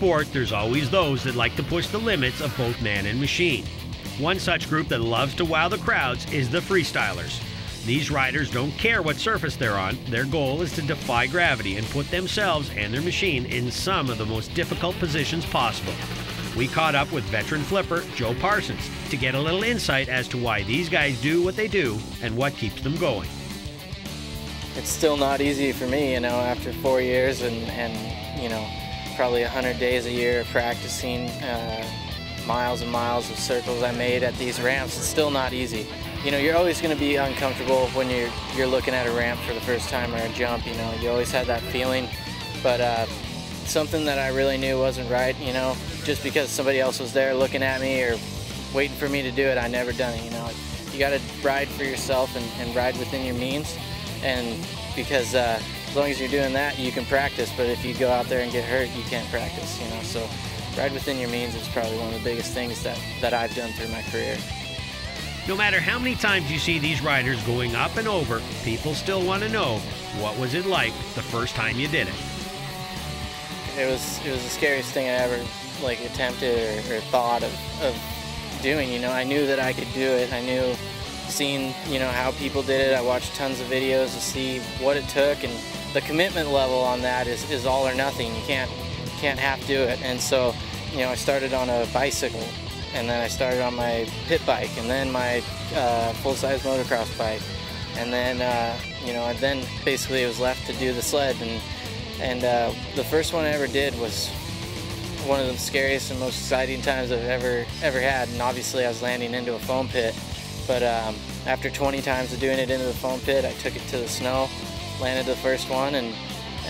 sport, there's always those that like to push the limits of both man and machine. One such group that loves to wow the crowds is the freestylers. These riders don't care what surface they're on. Their goal is to defy gravity and put themselves and their machine in some of the most difficult positions possible. We caught up with veteran flipper Joe Parsons to get a little insight as to why these guys do what they do and what keeps them going. It's still not easy for me, you know, after 4 years and you know, probably 100 days a year practicing, miles and miles of circles I made at these ramps. It's still not easy. You know, you're always going to be uncomfortable when you're looking at a ramp for the first time or a jump. You know, you always had that feeling, but something that I really knew wasn't right. You know, just because somebody else was there looking at me or waiting for me to do it, I never done it. You know, you got to ride for yourself and ride within your means, and because as long as you're doing that, you can practice. But if you go out there and get hurt, you can't practice. You know, so ride within your means is probably one of the biggest things that I've done through my career. No matter how many times you see these riders going up and over, people still want to know, what was it like the first time you did it? It was the scariest thing I ever attempted or thought of doing. You know, I knew that I could do it. I knew, seeing, you know, how people did it. I watched tons of videos to see what it took, and the commitment level on that is all or nothing. You can't half do it. And so, you know, I started on a bicycle, and then I started on my pit bike, and then my full-size motocross bike, and then you know, and then basically it was left to do the sled. And the first one I ever did was one of the scariest and most exciting times I've ever had. And obviously I was landing into a foam pit, but after 20 times of doing it into the foam pit, I took it to the snow, landed the first one, and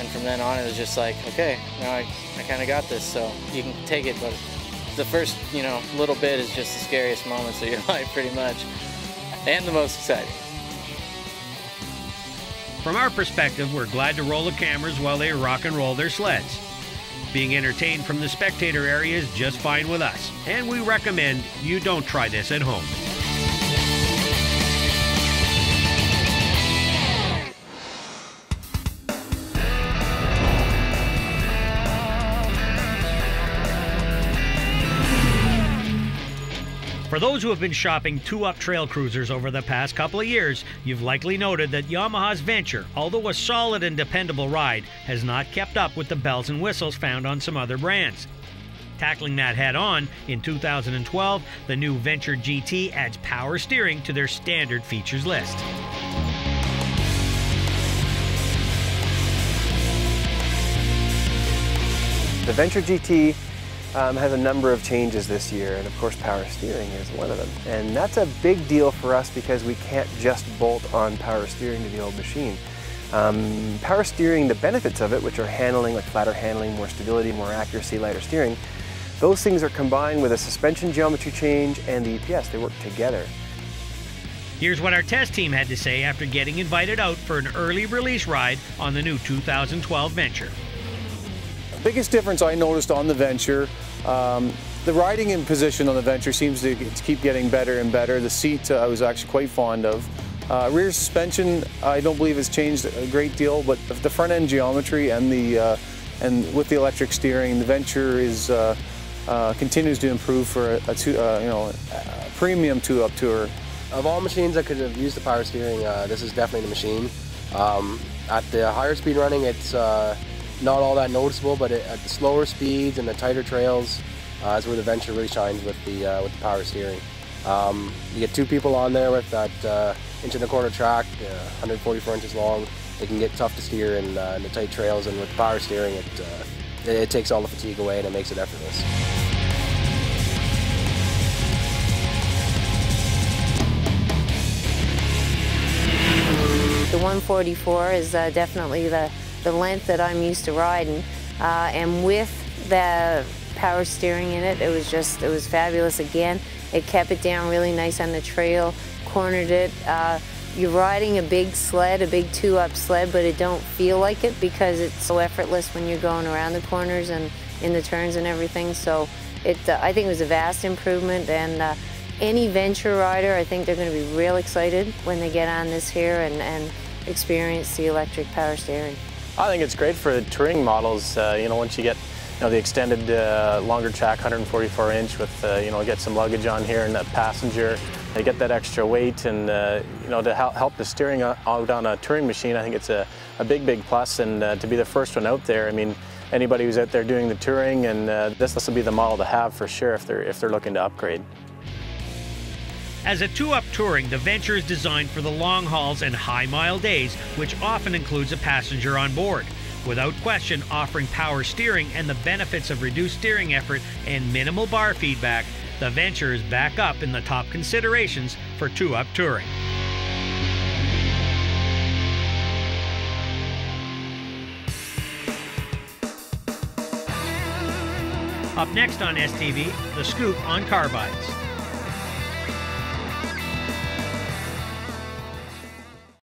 from then on it was just like, okay, now I kind of got this, so you can take it. But the first, you know, little bit is just the scariest moments of your life, pretty much, and the most exciting. From our perspective, we're glad to roll the cameras while they rock and roll their sleds. Being entertained from the spectator area is just fine with us, and we recommend you don't try this at home. For those who have been shopping two-up trail cruisers over the past couple of years, you've likely noted that Yamaha's Venture, although a solid and dependable ride, has not kept up with the bells and whistles found on some other brands. Tackling that head-on, in 2012, the new Venture GT adds power steering to their standard features list. The Venture GT has a number of changes this year, and of course power steering is one of them. And that's a big deal for us because we can't just bolt on power steering to the old machine. Power steering, the benefits of it, which are handling, like flatter handling, more stability, more accuracy, lighter steering, those things are combined with a suspension geometry change and the EPS. They work together. Here's what our test team had to say after getting invited out for an early release ride on the new 2012 Venture. The biggest difference I noticed on the Venture, the riding in position on the Venture seems to keep getting better and better. The seat I was actually quite fond of. Rear suspension I don't believe has changed a great deal, but the front end geometry and with the electric steering, the Venture is continues to improve for a premium two-up tour. Of all machines that could have used the power steering, this is definitely the machine. At the higher speed running, it's not all that noticeable, but at the slower speeds and the tighter trails is where the Venture really shines with the power steering. You get two people on there with that 1.25-inch track, 144 inches long. It can get tough to steer in the tight trails, and with power steering, it takes all the fatigue away and it makes it effortless. The 144 is definitely the length that I'm used to riding, and with the power steering in it, it was fabulous again. It kept it down really nice on the trail, cornered it. You're riding a big sled, a big two-up sled, but it don't feel like it because it's so effortless when you're going around the corners and in the turns and everything. So I think it was a vast improvement, and any Venture rider, I think they're going to be real excited when they get on this here and experience the electric power steering. I think it's great for touring models. You know, once you get the extended longer track, 144 inch with, get some luggage on here and a passenger. They get that extra weight and, to help the steering out on a touring machine, I think it's a big, big plus. And to be the first one out there, I mean, anybody who's out there doing the touring, and this will be the model to have for sure if they're looking to upgrade. As a two-up touring, the Venture is designed for the long hauls and high-mile days, which often includes a passenger on board. Without question, offering power steering and the benefits of reduced steering effort and minimal bar feedback, the Venture is back up in the top considerations for two-up touring. Up next on STV, the scoop on carbides.